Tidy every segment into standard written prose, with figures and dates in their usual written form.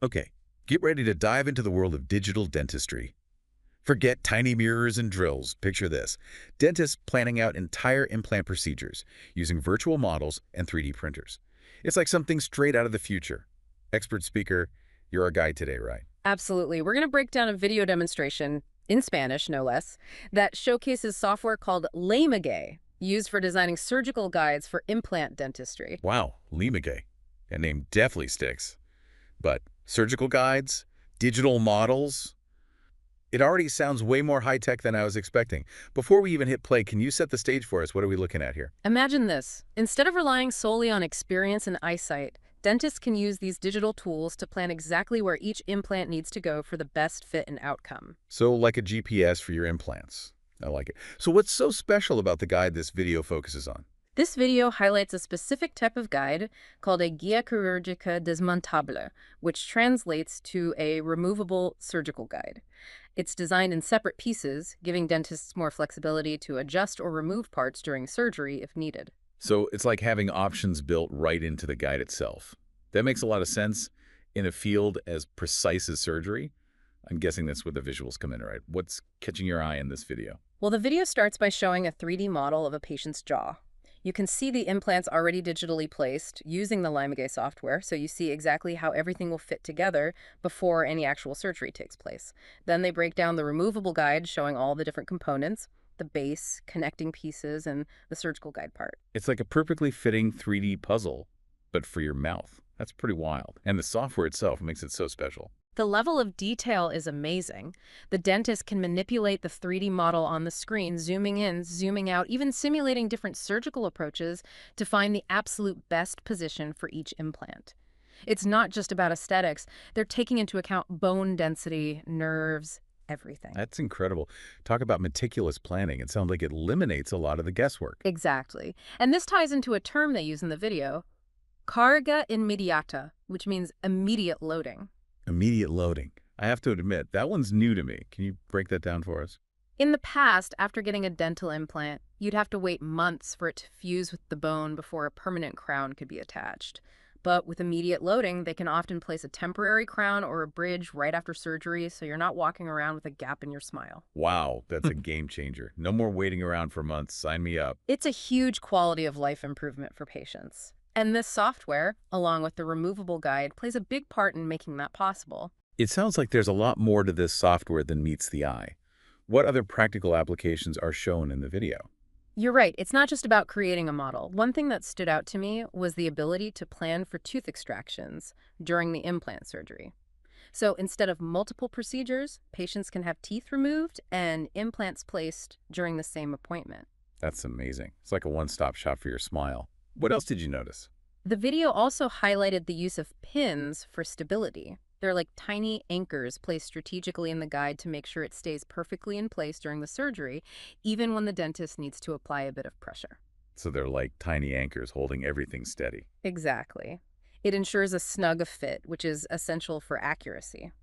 Okay, get ready to dive into the world of digital dentistry. Forget tiny mirrors and drills. Picture this. Dentists planning out entire implant procedures using virtual models and 3D printers. It's like something straight out of the future. Expert speaker, you're our guide today, right? Absolutely. We're going to break down a video demonstration, in Spanish no less, that showcases software called Limaguide, used for designing surgical guides for implant dentistry. Wow, Limaguide. That name definitely sticks. But surgical guides, digital models, it already sounds way more high-tech than I was expecting. Before we even hit play, can you set the stage for us? What are we looking at here? Imagine this. Instead of relying solely on experience and eyesight, dentists can use these digital tools to plan exactly where each implant needs to go for the best fit and outcome. So like a GPS for your implants. I like it. So what's so special about the guide this video focuses on? This video highlights a specific type of guide called a guía quirúrgica desmontable, which translates to a removable surgical guide. It's designed in separate pieces, giving dentists more flexibility to adjust or remove parts during surgery if needed. So it's like having options built right into the guide itself. That makes a lot of sense in a field as precise as surgery. I'm guessing that's where the visuals come in, right? What's catching your eye in this video? Well, the video starts by showing a 3D model of a patient's jaw. You can see the implants already digitally placed using the Limaguide software, so you see exactly how everything will fit together before any actual surgery takes place. Then they break down the removable guide showing all the different components, the base, connecting pieces, and the surgical guide part. It's like a perfectly fitting 3D puzzle, but for your mouth. That's pretty wild. And the software itself makes it so special. The level of detail is amazing. The dentist can manipulate the 3D model on the screen, zooming in, zooming out, even simulating different surgical approaches to find the absolute best position for each implant. It's not just about aesthetics. They're taking into account bone density, nerves, everything. That's incredible. Talk about meticulous planning. It sounds like it eliminates a lot of the guesswork. Exactly. And this ties into a term they use in the video, carga inmediata, which means immediate loading. Immediate loading. I have to admit, that one's new to me. Can you break that down for us? In the past, after getting a dental implant, you'd have to wait months for it to fuse with the bone before a permanent crown could be attached. But with immediate loading, they can often place a temporary crown or a bridge right after surgery, so you're not walking around with a gap in your smile. Wow, that's a game changer. No more waiting around for months. Sign me up. It's a huge quality of life improvement for patients. And this software, along with the removable guide, plays a big part in making that possible. It sounds like there's a lot more to this software than meets the eye. What other practical applications are shown in the video? You're right, it's not just about creating a model. One thing that stood out to me was the ability to plan for tooth extractions during the implant surgery. So instead of multiple procedures, patients can have teeth removed and implants placed during the same appointment. That's amazing. It's like a one-stop shop for your smile. What else did you notice? The video also highlighted the use of pins for stability. They're like tiny anchors placed strategically in the guide to make sure it stays perfectly in place during the surgery, even when the dentist needs to apply a bit of pressure. So they're like tiny anchors holding everything steady. Exactly. It ensures a snug fit, which is essential for accuracy.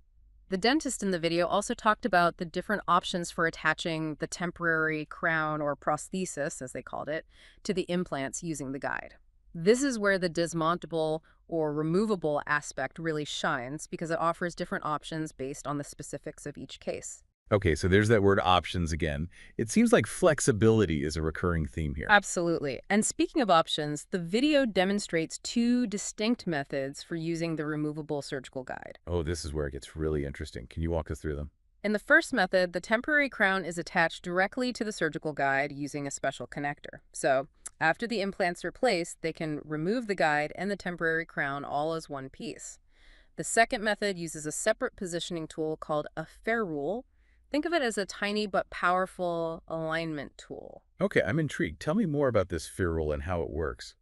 The dentist in the video also talked about the different options for attaching the temporary crown or prosthesis, as they called it, to the implants using the guide. This is where the dismontable or removable aspect really shines because it offers different options based on the specifics of each case. Okay, so there's that word options again. It seems like flexibility is a recurring theme here. Absolutely. And speaking of options, the video demonstrates two distinct methods for using the removable surgical guide. Oh, this is where it gets really interesting. Can you walk us through them? In the first method, the temporary crown is attached directly to the surgical guide using a special connector. So, after the implants are placed, they can remove the guide and the temporary crown all as one piece. The second method uses a separate positioning tool called a ferrule. Think of it as a tiny but powerful alignment tool. Okay, I'm intrigued. Tell me more about this ferrule and how it works.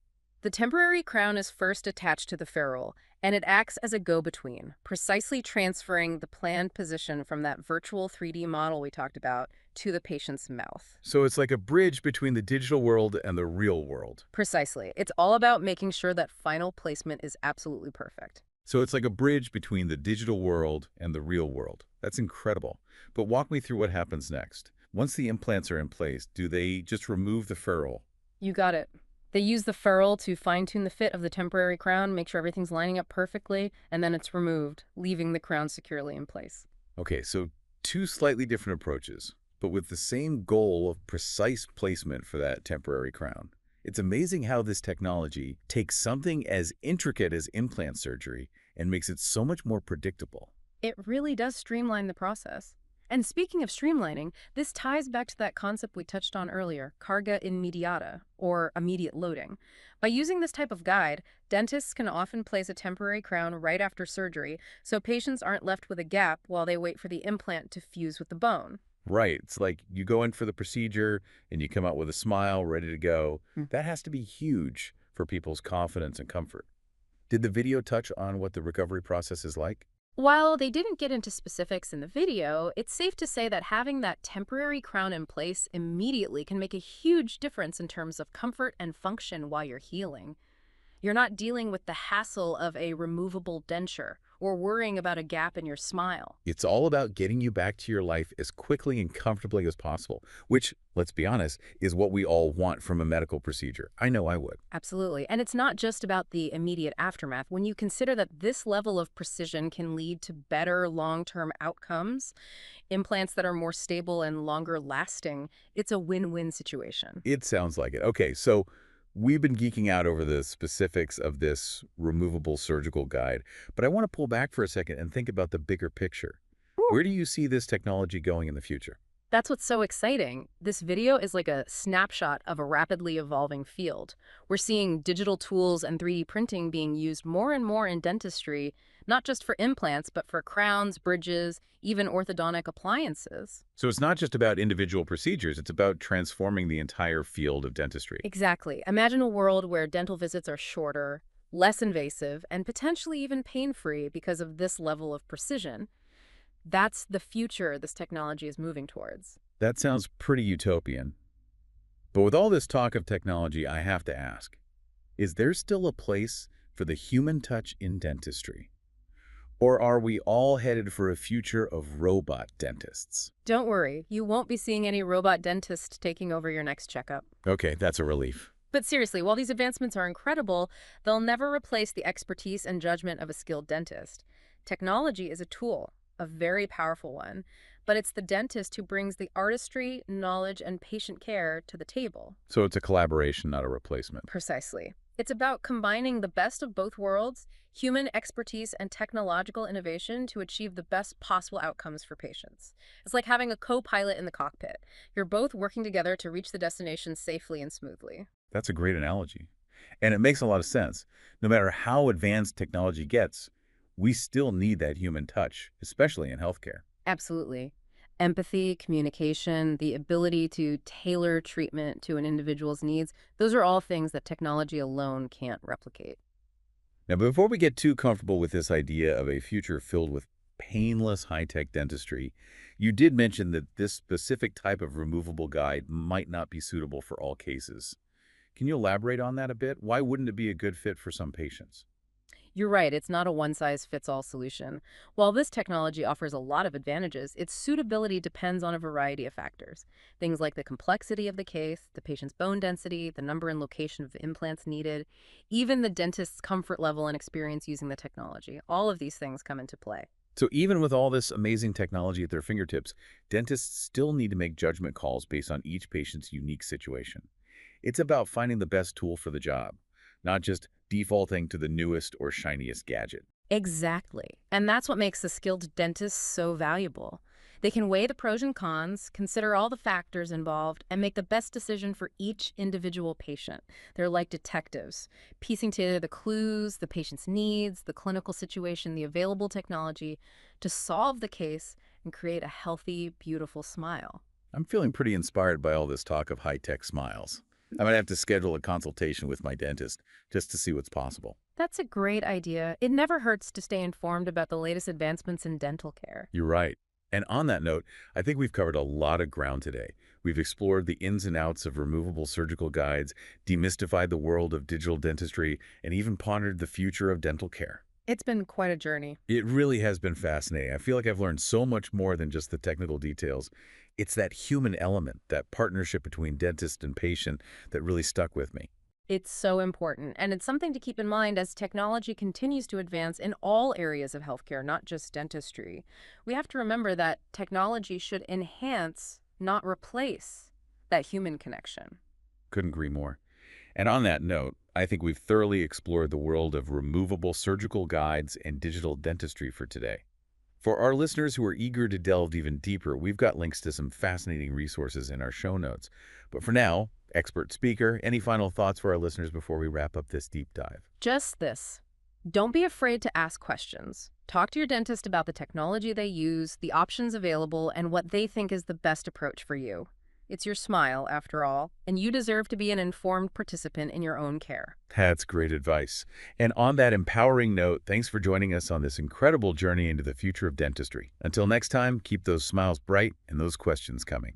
The temporary crown is first attached to the ferrule, and it acts as a go-between, precisely transferring the planned position from that virtual 3D model we talked about to the patient's mouth. So it's like a bridge between the digital world and the real world. Precisely. It's all about making sure that final placement is absolutely perfect. So it's like a bridge between the digital world and the real world. That's incredible. But walk me through what happens next. Once the implants are in place, do they just remove the ferrule? You got it. They use the ferrule to fine-tune the fit of the temporary crown, make sure everything's lining up perfectly, and then it's removed, leaving the crown securely in place. Okay, so two slightly different approaches, but with the same goal of precise placement for that temporary crown. It's amazing how this technology takes something as intricate as implant surgery and makes it so much more predictable. It really does streamline the process. And speaking of streamlining, this ties back to that concept we touched on earlier, carga immediata, or immediate loading. By using this type of guide, dentists can often place a temporary crown right after surgery, so patients aren't left with a gap while they wait for the implant to fuse with the bone. Right, it's like you go in for the procedure and you come out with a smile, ready to go. That has to be huge for people's confidence and comfort. Did the video touch on what the recovery process is like? While they didn't get into specifics in the video, it's safe to say that having that temporary crown in place immediately can make a huge difference in terms of comfort and function while you're healing. You're not dealing with the hassle of a removable denture or worrying about a gap in your smile. It's all about getting you back to your life as quickly and comfortably as possible, which, let's be honest, is what we all want from a medical procedure. I know I would. Absolutely. And it's not just about the immediate aftermath. When you consider that this level of precision can lead to better long-term outcomes, implants that are more stable and longer lasting, it's a win-win situation. It sounds like it. Okay, so we've been geeking out over the specifics of this removable surgical guide, but I want to pull back for a second and think about the bigger picture. Where do you see this technology going in the future? That's what's so exciting. This video is like a snapshot of a rapidly evolving field. We're seeing digital tools and 3D printing being used more and more in dentistry, not just for implants, but for crowns, bridges, even orthodontic appliances. So it's not just about individual procedures, it's about transforming the entire field of dentistry. Exactly. Imagine a world where dental visits are shorter, less invasive, and potentially even pain-free because of this level of precision. That's the future this technology is moving towards. That sounds pretty utopian. But with all this talk of technology, I have to ask, is there still a place for the human touch in dentistry? Or are we all headed for a future of robot dentists? Don't worry, you won't be seeing any robot dentist taking over your next checkup. Okay, that's a relief. But seriously, while these advancements are incredible, they'll never replace the expertise and judgment of a skilled dentist. Technology is a tool, a very powerful one, but it's the dentist who brings the artistry, knowledge, and patient care to the table. So it's a collaboration, not a replacement. Precisely. It's about combining the best of both worlds, human expertise and technological innovation to achieve the best possible outcomes for patients. It's like having a co-pilot in the cockpit. You're both working together to reach the destination safely and smoothly. That's a great analogy. And it makes a lot of sense. No matter how advanced technology gets, we still need that human touch, especially in healthcare. Absolutely. Empathy, communication, the ability to tailor treatment to an individual's needs, those are all things that technology alone can't replicate. Now, before we get too comfortable with this idea of a future filled with painless high-tech dentistry, you did mention that this specific type of removable guide might not be suitable for all cases. Can you elaborate on that a bit? Why wouldn't it be a good fit for some patients? You're right, it's not a one-size-fits-all solution. While this technology offers a lot of advantages, its suitability depends on a variety of factors. Things like the complexity of the case, the patient's bone density, the number and location of the implants needed, even the dentist's comfort level and experience using the technology. All of these things come into play. So even with all this amazing technology at their fingertips, dentists still need to make judgment calls based on each patient's unique situation. It's about finding the best tool for the job, not just defaulting to the newest or shiniest gadget. Exactly. And that's what makes the skilled dentist so valuable. They can weigh the pros and cons, consider all the factors involved, and make the best decision for each individual patient. They're like detectives, piecing together the clues, the patient's needs, the clinical situation, the available technology to solve the case and create a healthy, beautiful smile. I'm feeling pretty inspired by all this talk of high-tech smiles. I might have to schedule a consultation with my dentist just to see what's possible. That's a great idea. It never hurts to stay informed about the latest advancements in dental care. You're right. And on that note, I think we've covered a lot of ground today. We've explored the ins and outs of removable surgical guides, demystified the world of digital dentistry, and even pondered the future of dental care. It's been quite a journey. It really has been fascinating. I feel like I've learned so much more than just the technical details. It's that human element, that partnership between dentist and patient that really stuck with me. It's so important, and it's something to keep in mind as technology continues to advance in all areas of healthcare, not just dentistry. We have to remember that technology should enhance, not replace, that human connection. Couldn't agree more. And on that note, I think we've thoroughly explored the world of removable surgical guides and digital dentistry for today. For our listeners who are eager to delve even deeper, we've got links to some fascinating resources in our show notes. But for now, expert speaker, any final thoughts for our listeners before we wrap up this deep dive? Just this. Don't be afraid to ask questions. Talk to your dentist about the technology they use, the options available, and what they think is the best approach for you. It's your smile, after all, and you deserve to be an informed participant in your own care. That's great advice. And on that empowering note, thanks for joining us on this incredible journey into the future of dentistry. Until next time, keep those smiles bright and those questions coming.